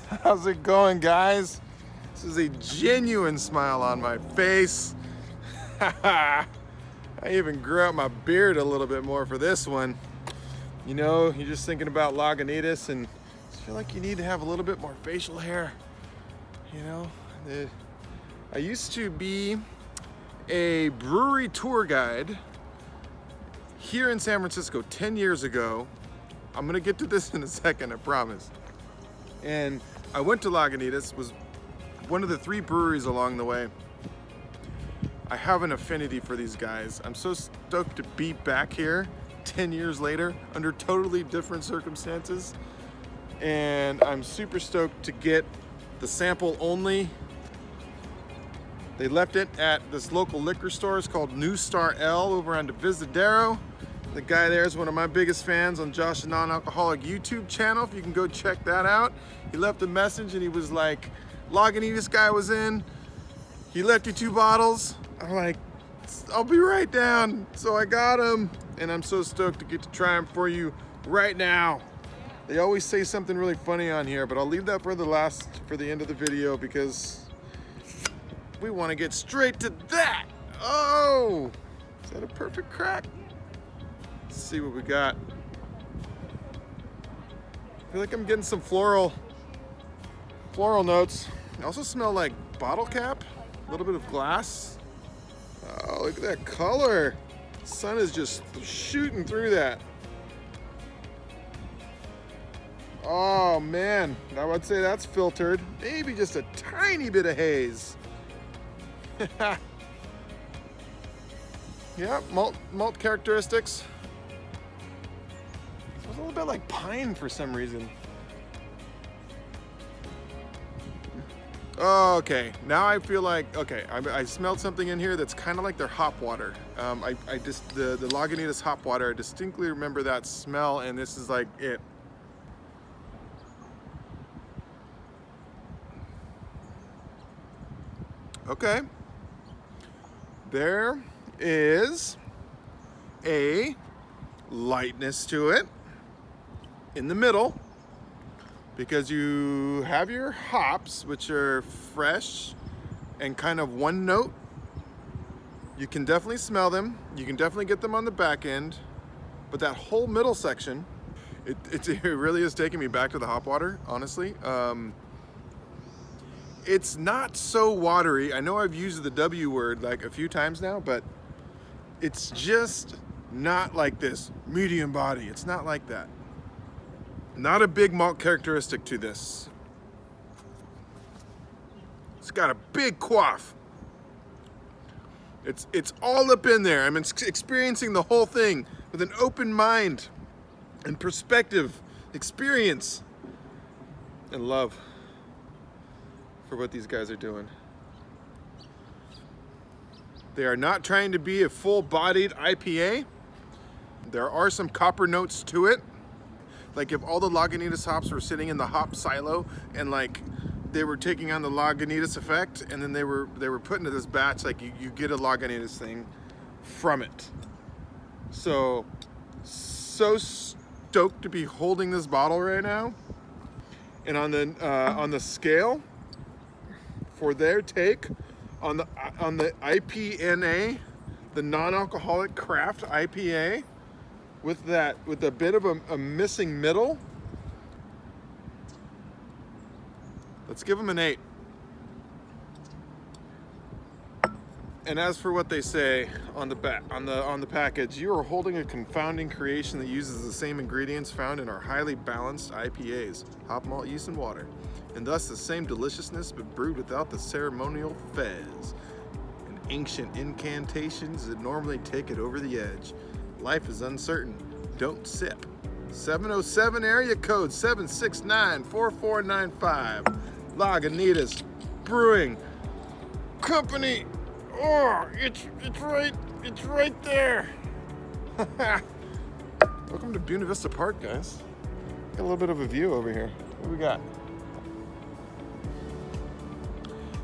How's it going, guys? This is a genuine smile on my face. I even grew out my beard a little bit more for this one. You know, you're just thinking about Lagunitas and I feel like you need to have a little bit more facial hair. You know, I used to be a brewery tour guide here in San Francisco 10 years ago. I'm gonna get to this in a second, I promise. And I went to Lagunitas, was one of the 3 breweries along the way. I have an affinity for these guys. I'm so stoked to be back here 10 years later under totally different circumstances. And I'm super stoked to get the sample only. They left it at this local liquor store. It's called New Star L over on Divisadero. The guy there is one of my biggest fans on Josh the Non-Alcoholic YouTube channel. If you can go check that out. He left a message and he was like, Lagunitas guy was in. He left you 2 bottles. I'm like, I'll be right down. So I got them and I'm so stoked to get to try them for you right now. They always say something really funny on here, but I'll leave that for the end of the video because we want to get straight to that. Oh, is that a perfect crack? Let's see what we got. I feel like I'm getting some floral notes. I also smell like bottle cap, a little bit of glass. Oh, look at that color. The sun is just shooting through that. Oh man, I would say that's filtered. Maybe just a tiny bit of haze. Yeah, malt characteristics. It's a little bit like pine for some reason. Okay, now I feel like, okay, I smelled something in here that's kind of like their hop water. The Lagunitas hop water, I distinctly remember that smell, and this is like it. Okay, there is a lightness to it in the middle because you have your hops, which are fresh and kind of one note. You can definitely smell them. You can definitely get them on the back end, but that whole middle section, it really is taking me back to the hop water, honestly. It's not so watery. I know I've used the W word like a few times now, but it's just not like this medium body. It's not like that. Not a big malt characteristic to this. It's got a big quaff. It's all up in there. I'm experiencing the whole thing with an open mind and perspective, experience, and love for what these guys are doing. They are not trying to be a full-bodied IPA. There are some copper notes to it. Like if all the Lagunitas hops were sitting in the hop silo and like they were taking on the Lagunitas effect and then they were put into this batch, like you get a Lagunitas thing from it. So stoked to be holding this bottle right now. And on the scale for their take on the IPNA, the non-alcoholic craft IPA, with a bit of a missing middle, let's give them an 8. And as for what they say on the back on the package, you are holding a confounding creation that uses the same ingredients found in our highly balanced IPAs: hop, malt, yeast, and water, and thus the same deliciousness but brewed without the ceremonial fez and ancient incantations that normally take it over the edge. Life is uncertain. Don't sip. 707 area code 769-4495. Lagunitas Brewing Company. Oh, it's right there. Welcome to Buena Vista Park, guys. Got a little bit of a view over here. What do we got?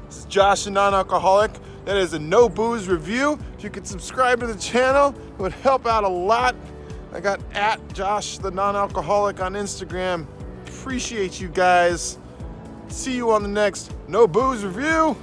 This is Josh the Non-Alcoholic. That is a No Booze review. If you could subscribe to the channel, it would help out a lot. I got @Josh the Non-Alcoholic on Instagram. Appreciate you guys. See you on the next No Booze review.